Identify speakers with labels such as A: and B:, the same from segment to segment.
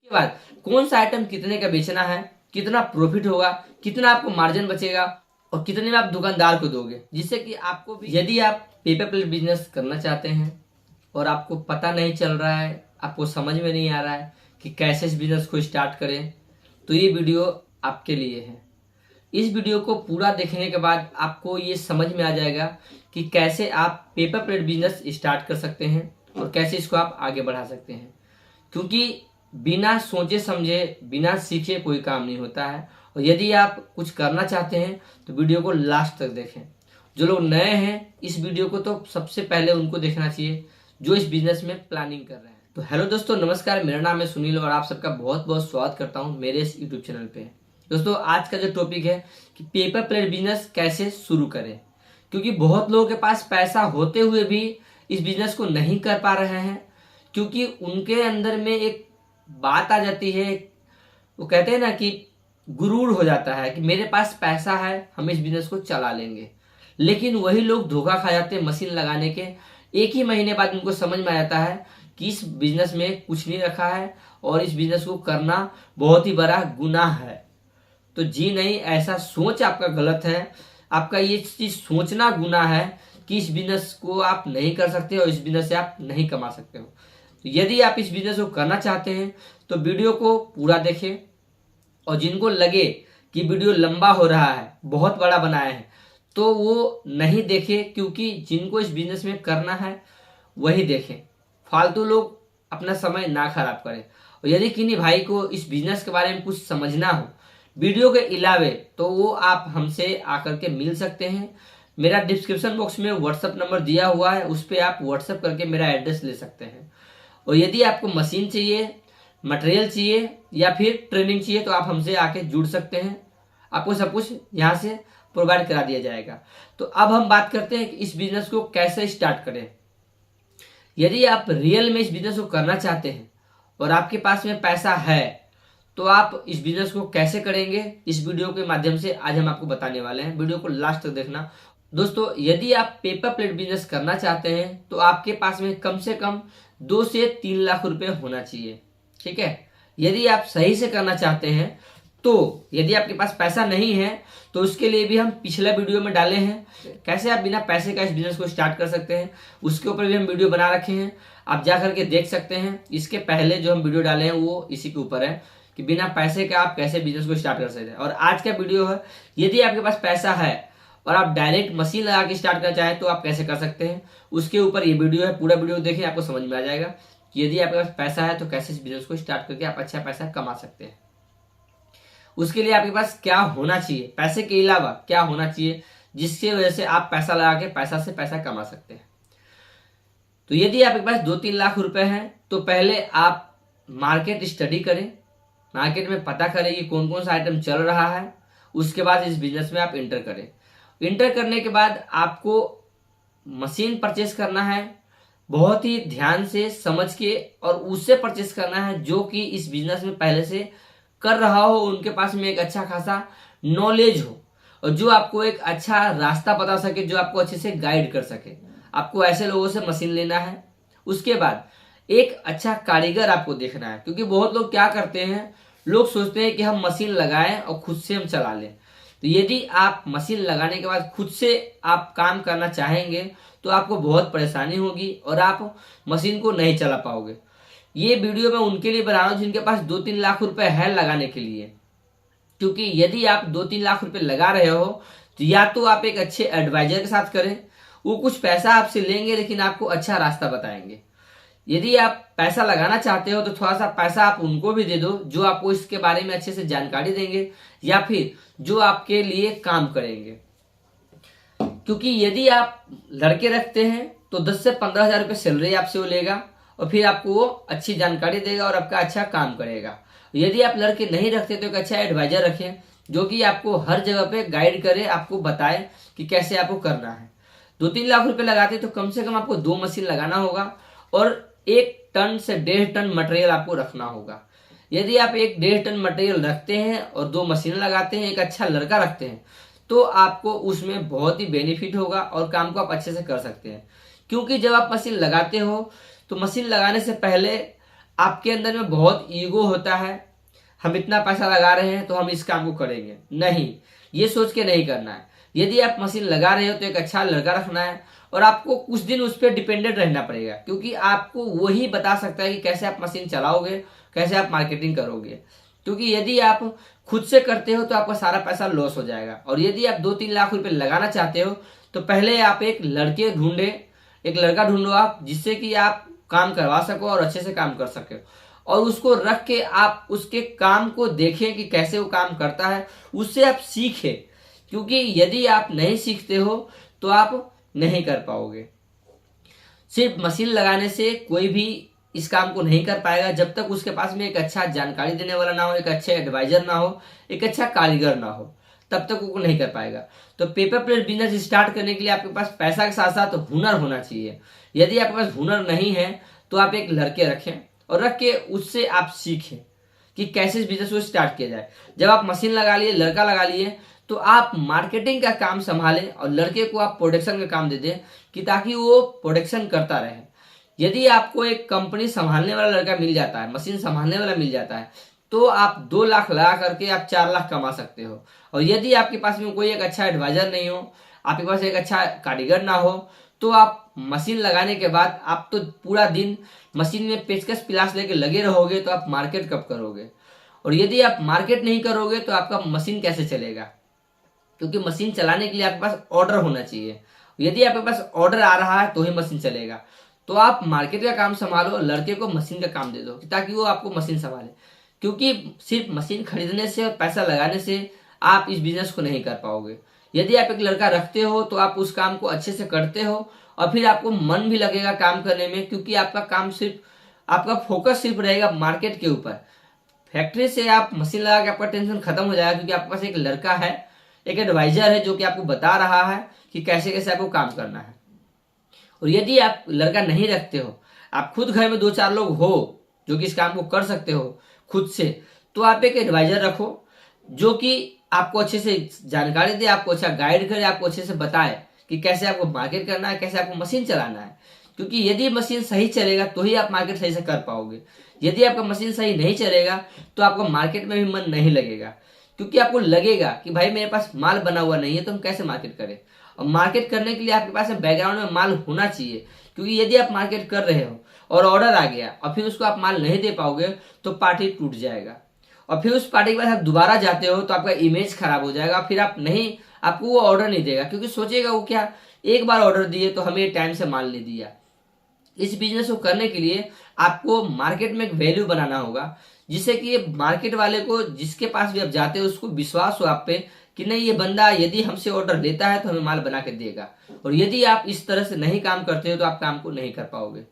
A: के बाद कौन सा आइटम कितने का बेचना है, कितना प्रॉफिट होगा, कितना आपको मार्जिन बचेगा और कितने में आप दुकानदार को दोगे, जिससे कि आपको भी यदि आप पेपर प्लेट बिजनेस करना चाहते हैं और आपको पता नहीं चल रहा है, आपको समझ में नहीं आ रहा है कि कैसे इस बिजनेस को स्टार्ट करें, तो ये वीडियो आपके लिए है। इस वीडियो को पूरा देखने के बाद आपको ये समझ में आ जाएगा कि कैसे आप पेपर प्लेट बिजनेस स्टार्ट कर सकते हैं और कैसे इसको आप आगे बढ़ा सकते हैं। क्योंकि बिना सोचे समझे, बिना सीखे कोई काम नहीं होता है। और यदि आप कुछ करना चाहते हैं तो वीडियो को लास्ट तक देखें। जो लोग नए हैं इस वीडियो को तो सबसे पहले उनको देखना चाहिए जो इस बिजनेस में प्लानिंग कर रहे हैं। तो हेलो दोस्तों, नमस्कार, मेरा नाम है सुनील और आप सबका बहुत बहुत स्वागत करता हूं मेरे इस यूट्यूब चैनल पे। दोस्तों, आज का जो टॉपिक है कि पेपर प्लेट बिजनेस कैसे शुरू करें, क्योंकि बहुत लोगों के पास पैसा होते हुए भी इस बिजनेस को नहीं कर पा रहे हैं, क्योंकि उनके अंदर में एक बात आ जाती है, वो कहते हैं ना कि गुरूर हो जाता है कि मेरे पास पैसा है, हम इस बिजनेस को चला लेंगे। लेकिन वही लोग धोखा खा जाते हैं मशीन लगाने के। एक ही महीने बाद उनको समझ में आ जाता है कि इस बिजनेस में कुछ नहीं रखा है और इस बिजनेस को करना बहुत ही बड़ा गुनाह है। तो जी नहीं, ऐसा सोच आपका गलत है। आपका ये चीज सोचना गुनाह है कि इस बिजनेस को आप नहीं कर सकते और इस बिजनेस से आप नहीं कमा सकते हो। तो यदि आप इस बिजनेस को करना चाहते हैं तो वीडियो को पूरा देखें, और जिनको लगे कि वीडियो लंबा हो रहा है, बहुत बड़ा बनाया है, तो वो नहीं देखे, क्योंकि जिनको इस बिजनेस में करना है वही देखें। फालतू लोग अपना समय ना खराब करें। और यदि किन्हीं भाई को इस बिजनेस के बारे में कुछ समझना हो वीडियो के अलावे, तो वो आप हमसे आकर के मिल सकते हैं। मेरा डिस्क्रिप्शन बॉक्स में व्हाट्सएप नंबर दिया हुआ है, उस पर आप व्हाट्सएप करके मेरा एड्रेस ले सकते हैं। और यदि आपको मशीन चाहिए, मटेरियल चाहिए या फिर ट्रेनिंग चाहिए, तो आप हमसे आके जुड़ सकते हैं। आपको सब कुछ यहाँ से प्रोवाइड करा दिया जाएगा। तो अब हम बात करते हैं कि इस बिजनेस को कैसे स्टार्ट करें। यदि आप रियल में इस बिजनेस को करना चाहते हैं और आपके पास में पैसा है, तो आप इस बिजनेस को कैसे करेंगे, इस वीडियो के माध्यम से आज हम आपको बताने वाले हैं। वीडियो को लास्ट तक देखना। दोस्तों, यदि आप पेपर प्लेट बिजनेस करना चाहते हैं तो आपके पास में कम से कम 2 से 3 लाख रुपए होना चाहिए। ठीक है। यदि आप सही से करना चाहते हैं, तो यदि आपके पास पैसा नहीं है तो उसके लिए भी हम पिछला वीडियो में डाले हैं, कैसे आप बिना पैसे का इस बिजनेस को स्टार्ट कर सकते हैं। उसके ऊपर भी हम वीडियो बना रखे हैं, आप जा करके देख सकते हैं। इसके पहले जो हम वीडियो डाले हैं वो इसी के ऊपर है कि बिना पैसे का आप कैसे बिजनेस को स्टार्ट कर सकते हैं। और आज का वीडियो है, यदि आपके पास पैसा है और आप डायरेक्ट मशीन लगा के स्टार्ट करना चाहें तो आप कैसे कर सकते हैं, उसके ऊपर ये वीडियो है। पूरा वीडियो देखें, आपको समझ में आ जाएगा कि यदि आपके पास पैसा है तो कैसे इस बिजनेस को स्टार्ट करके आप अच्छा पैसा कमा सकते हैं। उसके लिए आपके पास क्या होना चाहिए, पैसे के अलावा क्या होना चाहिए जिसकी वजह से आप पैसा लगा के पैसा से पैसा कमा सकते हैं। तो यदि आपके पास 2-3 लाख रुपए हैं तो पहले आप मार्केट स्टडी करें, मार्केट में पता करें कि कौन कौन सा आइटम चल रहा है। उसके बाद इस बिजनेस में आप इंटर करें। इंटर करने के बाद आपको मशीन परचेस करना है, बहुत ही ध्यान से समझ के, और उससे परचेस करना है जो कि इस बिजनेस में पहले से कर रहा हो, उनके पास में एक अच्छा खासा नॉलेज हो और जो आपको एक अच्छा रास्ता बता सके, जो आपको अच्छे से गाइड कर सके। आपको ऐसे लोगों से मशीन लेना है। उसके बाद एक अच्छा कारीगर आपको देखना है, क्योंकि बहुत लोग क्या करते हैं, लोग सोचते हैं कि हम मशीन लगाएं और खुद से हम चला लें। तो यदि आप मशीन लगाने के बाद खुद से आप काम करना चाहेंगे तो आपको बहुत परेशानी होगी और आप मशीन को नहीं चला पाओगे। ये वीडियो मैं उनके लिए बना रहा हूँ जिनके पास 2-3 लाख रुपए है लगाने के लिए, क्योंकि यदि आप 2-3 लाख रुपए लगा रहे हो तो या तो आप एक अच्छे एडवाइजर के साथ करें, वो कुछ पैसा आपसे लेंगे लेकिन आपको अच्छा रास्ता बताएंगे। यदि आप पैसा लगाना चाहते हो तो थोड़ा सा पैसा आप उनको भी दे दो जो आपको इसके बारे में अच्छे से जानकारी देंगे या फिर जो आपके लिए काम करेंगे। क्योंकि यदि आप लड़के रखते हैं तो 10 से 15 हजार रुपये सैलरी आपसे वो लेगा और फिर आपको वो अच्छी जानकारी देगा और आपका अच्छा काम करेगा। यदि आप लड़के नहीं रखते तो एक अच्छा एडवाइजर रखें जो कि आपको हर जगह पे गाइड करे, आपको बताए कि कैसे आपको करना है। 2-3 लाख रुपए लगाते तो कम से कम आपको 2 मशीन लगाना होगा और 1 टन से 1.5 टन मटेरियल आपको रखना होगा। यदि आप 1-1.5 टन मटेरियल रखते हैं और 2 मशीन लगाते हैं, एक अच्छा लड़का रखते हैं, तो आपको उसमें बहुत ही बेनिफिट होगा और काम को आप अच्छे से कर सकते हैं। क्योंकि जब आप मशीन लगाते हो तो मशीन लगाने से पहले आपके अंदर में बहुत ईगो होता है, हम इतना पैसा लगा रहे हैं तो हम इस काम को करेंगे। नहीं, ये सोच के नहीं करना है। यदि आप मशीन लगा रहे हो तो एक अच्छा लड़का रखना है और आपको कुछ दिन उस पर डिपेंडेंट रहना पड़ेगा, क्योंकि आपको वही बता सकता है कि कैसे आप मशीन चलाओगे, कैसे आप मार्केटिंग करोगे। क्योंकि यदि आप खुद से करते हो तो आपका सारा पैसा लॉस हो जाएगा। और यदि आप 2-3 लाख रुपए लगाना चाहते हो तो पहले आप एक लड़का ढूंढो आप, जिससे कि आप काम करवा सको और अच्छे से काम कर सके, और उसको रख के आप उसके काम को देखें कि कैसे वो काम करता है, उससे आप सीखें। क्योंकि यदि आप नहीं सीखते हो तो आप नहीं कर पाओगे। सिर्फ मशीन लगाने से कोई भी इस काम को नहीं कर पाएगा जब तक उसके पास में एक अच्छा जानकारी देने वाला ना हो, एक अच्छा एडवाइजर ना हो, एक अच्छा कारीगर ना हो, तब तक वो नहीं कर पाएगा। तो पेपर प्लेट बिजनेस स्टार्ट करने के लिए आपके पास पैसा के साथ साथ हुनर होना चाहिए। यदि आपके पास हुनर नहीं है तो आप एक लड़के रखें और रख के उससे आप सीखें कि कैसे इस बिजनेस को स्टार्ट किया जाए। जब आप मशीन लगा लिए, लड़का लगा लिए, तो आप मार्केटिंग का काम संभालें और लड़के को आप प्रोडक्शन का काम दे दें कि ताकि वो प्रोडक्शन करता रहे। यदि आपको एक कंपनी संभालने वाला लड़का मिल जाता है, मशीन संभालने वाला मिल जाता है, तो आप 2 लाख लगा करके आप 4 लाख कमा सकते हो। और यदि आपके पास में कोई एक अच्छा एडवाइजर नहीं हो, आपके पास एक अच्छा कारीगर ना हो, तो आप मशीन लगाने के बाद आप तो पूरा दिन मशीन में पेचकस पिलास लेके लगे रहोगे, तो आप मार्केट कब करोगे? और यदि आप मार्केट नहीं करोगे तो आपका मशीन कैसे चलेगा? क्योंकि मशीन चलाने के लिए आपके पास ऑर्डर होना चाहिए। यदि आपके पास ऑर्डर आ रहा है तो ही मशीन चलेगा। तो आप मार्केट का काम संभालो, लड़के को मशीन का काम दे दो ताकि वो आपको मशीन संभाले। क्योंकि सिर्फ मशीन खरीदने से और पैसा लगाने से आप इस बिजनेस को नहीं कर पाओगे। यदि आप एक लड़का रखते हो तो आप उस काम को अच्छे से करते हो और फिर आपको मन भी लगेगा काम करने में, क्योंकि आपका फोकस सिर्फ रहेगा मार्केट के ऊपर। फैक्ट्री से आप मशीन लगा के आपका टेंशन खत्म हो जाएगा, क्योंकि आपके पास एक लड़का है, एक एडवाइजर है जो कि आपको बता रहा है कि कैसे कैसे आपको काम करना है। और यदि आप लड़का नहीं रखते हो, आप खुद घर में 2-4 लोग हो जो कि इस काम को कर सकते हो खुद से, तो आप एक एडवाइजर रखो जो कि आपको अच्छे से जानकारी दे, आपको अच्छा गाइड करे, आपको अच्छे से बताए कि कैसे आपको मार्केट करना है, कैसे आपको मशीन चलाना है। क्योंकि यदि मशीन सही चलेगा तो ही आप मार्केट सही से कर पाओगे। यदि आपका मशीन सही नहीं चलेगा तो आपको मार्केट में भी मन नहीं लगेगा, क्योंकि आपको लगेगा कि भाई मेरे पास माल बना हुआ नहीं है तो हम कैसे मार्केट करें। और मार्केट करने के लिए आपके पास बैकग्राउंड में माल होना चाहिए, क्योंकि यदि आप मार्केट कर रहे हो और ऑर्डर आ गया और फिर उसको आप माल नहीं दे पाओगे तो पार्टी टूट जाएगा। और फिर उस पार्टी के बाद आप दोबारा जाते हो तो आपका इमेज खराब हो जाएगा, फिर आपको वो ऑर्डर नहीं देगा, क्योंकि सोचेगा वो क्या, एक बार ऑर्डर दिए तो हमें टाइम से माल नहीं दिया। इस बिजनेस को करने के लिए आपको मार्केट में एक वैल्यू बनाना होगा, जिससे कि ये मार्केट वाले को, जिसके पास भी आप जाते हो, उसको विश्वास हो आप पे कि नहीं, ये बंदा यदि हमसे ऑर्डर लेता है तो हमें माल बना के देगा। और यदि आप इस तरह से नहीं काम करते हो तो आप काम को नहीं कर पाओगे।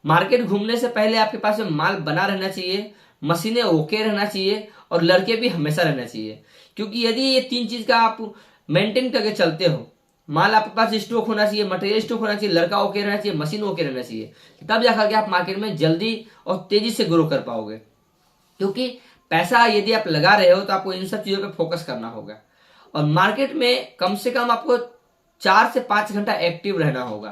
A: मार्केट घूमने से पहले आपके पास में माल बना रहना चाहिए, मशीनें ओके रहना चाहिए और लड़के भी हमेशा रहना चाहिए। क्योंकि यदि ये 3 चीज का आप मेंटेन करके चलते हो, माल आपके पास स्टॉक होना चाहिए, मटेरियल स्टॉक होना चाहिए, लड़का ओके रहना चाहिए, मशीन ओके रहना चाहिए, तब जाकर के आप मार्केट में जल्दी और तेजी से ग्रो कर पाओगे। क्योंकि पैसा यदि आप लगा रहे हो तो आपको इन सब चीजों पे फोकस करना होगा। और मार्केट में कम से कम आपको 4 से 5 घंटा एक्टिव रहना होगा,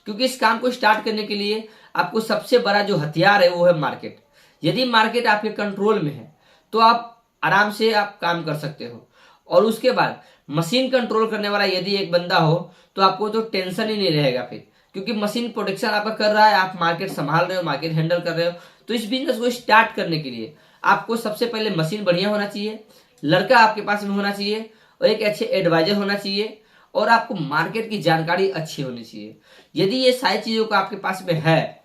A: क्योंकि इस काम को स्टार्ट करने के लिए आपको सबसे बड़ा जो हथियार है वो है मार्केट। यदि मार्केट आपके कंट्रोल में है तो आप आराम से आप काम कर सकते हो। और उसके बाद मशीन कंट्रोल करने वाला यदि एक बंदा हो तो आपको तो टेंशन ही नहीं रहेगा फिर, क्योंकि मशीन प्रोडक्शन आपका कर रहा है, आप मार्केट संभाल रहे हो, मार्केट हैंडल कर रहे हो। तो इस बिजनेस को स्टार्ट करने के लिए आपको सबसे पहले मशीन बढ़िया होना चाहिए, लड़का आपके पास में होना चाहिए और एक अच्छे एडवाइजर होना चाहिए, और आपको मार्केट की जानकारी अच्छी होनी चाहिए। यदि ये सारी चीजों का आपके पास में है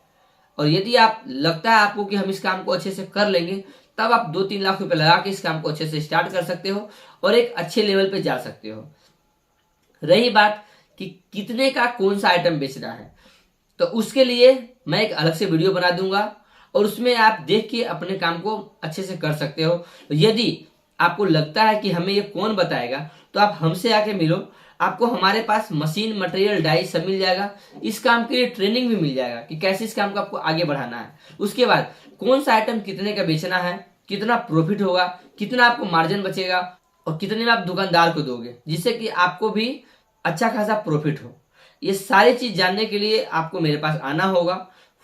A: और यदि आप लगता है आपको कि हम इस काम को अच्छे से कर लेंगे, तब आप 2-3 लाख रुपए लगा के इस काम को अच्छे से स्टार्ट कर सकते हो और एक अच्छे लेवल पे जा सकते हो। रही बात कि कितने का कौन सा आइटम बेचना है, तो उसके लिए मैं एक अलग से वीडियो बना दूंगा और उसमें आप देख के अपने काम को अच्छे से कर सकते हो। यदि आपको लगता है कि हमें ये कौन बताएगा, तो आप हमसे आके मिलो, आपको हमारे पास मशीन, मटेरियल, डाई सब मिल जाएगा। इस काम के लिए ट्रेनिंग भी मिल जाएगा कि कैसे इस काम को आपको आगे बढ़ाना है। उसके बाद कौन सा आइटम कितने का बेचना है, कितना प्रॉफिट होगा, कितना आपको मार्जिन बचेगा और कितने में आप दुकानदार को दोगे, जिससे कि आपको भी अच्छा खासा प्रॉफिट हो। ये सारी चीज जानने के लिए आपको मेरे पास आना होगा।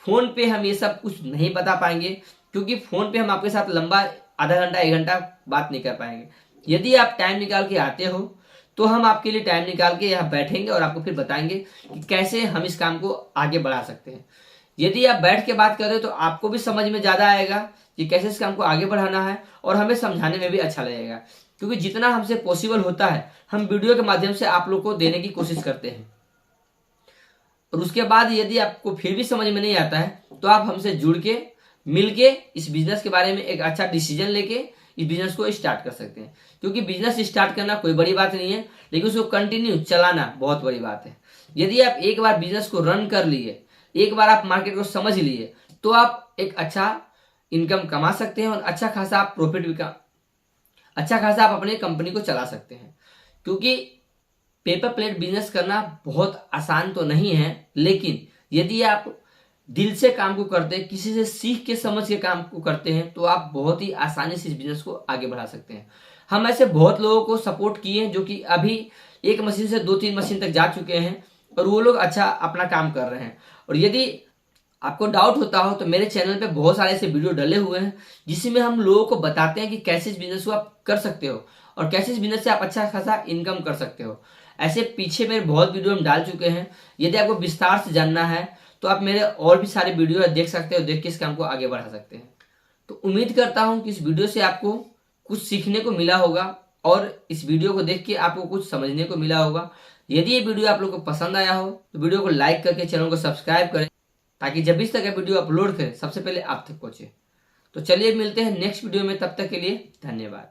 A: फोन पे हम ये सब कुछ नहीं बता पाएंगे, क्योंकि फ़ोन पे हम आपके साथ लंबा आधा घंटा 1 घंटा बात नहीं कर पाएंगे। यदि आप टाइम निकाल के आते हो तो हम आपके लिए टाइम निकाल के यहाँ बैठेंगे और आपको फिर बताएंगे कि कैसे हम इस काम को आगे बढ़ा सकते हैं। यदि आप बैठ के बात कर रहे हो तो आपको भी समझ में ज़्यादा आएगा कि कैसे इस काम को आगे बढ़ाना है और हमें समझाने में भी अच्छा लगेगा, क्योंकि जितना हमसे पॉसिबल होता है हम वीडियो के माध्यम से आप लोग को देने की कोशिश करते हैं। और उसके बाद यदि आपको फिर भी समझ में नहीं आता है तो आप हमसे जुड़ के मिल के इस बिजनेस के बारे में एक अच्छा डिसीजन लेके इस बिजनेस को स्टार्ट कर सकते हैं। क्योंकि बिजनेस स्टार्ट करना कोई बड़ी बात नहीं है, लेकिन उसको कंटिन्यू चलाना बहुत बड़ी बात है। यदि आप एक बार बिजनेस को रन कर लिए, एक बार आप मार्केट को समझ लिए, तो आप एक अच्छा इनकम कमा सकते हैं और अच्छा खासा आप प्रॉफिट भी अच्छा खासा आप अपनी कंपनी को चला सकते हैं। क्योंकि पेपर प्लेट बिजनेस करना बहुत आसान तो नहीं है, लेकिन यदि आप दिल से काम को करते हैं, किसी से सीख के समझ के काम को करते हैं, तो आप बहुत ही आसानी से इस बिजनेस को आगे बढ़ा सकते हैं। हम ऐसे बहुत लोगों को सपोर्ट किए हैं जो कि अभी 1 मशीन से 2-3 मशीन तक जा चुके हैं और वो लोग अच्छा अपना काम कर रहे हैं। और यदि आपको डाउट होता हो तो मेरे चैनल पे बहुत सारे ऐसे वीडियो डले हुए हैं जिसमें हम लोगों को बताते हैं कि कैसे इस बिजनेस को आप कर सकते हो और कैसे इस बिजनेस से आप अच्छा खासा इनकम कर सकते हो। ऐसे पीछे मेरे बहुत वीडियो हम डाल चुके हैं। यदि आपको विस्तार से जानना है तो आप मेरे और भी सारे वीडियो देख सकते हो, देख के इस काम को आगे बढ़ा सकते हैं। तो उम्मीद करता हूं कि इस वीडियो से आपको कुछ सीखने को मिला होगा और इस वीडियो को देख के आपको कुछ समझने को मिला होगा। यदि ये वीडियो आप लोग को पसंद आया हो तो वीडियो को लाइक करके चैनल को सब्सक्राइब करें, ताकि जब भी इस तरह का वीडियो अपलोड करें सबसे पहले आप तक पहुंचे। तो चलिए मिलते हैं नेक्स्ट वीडियो में, तब तक के लिए धन्यवाद।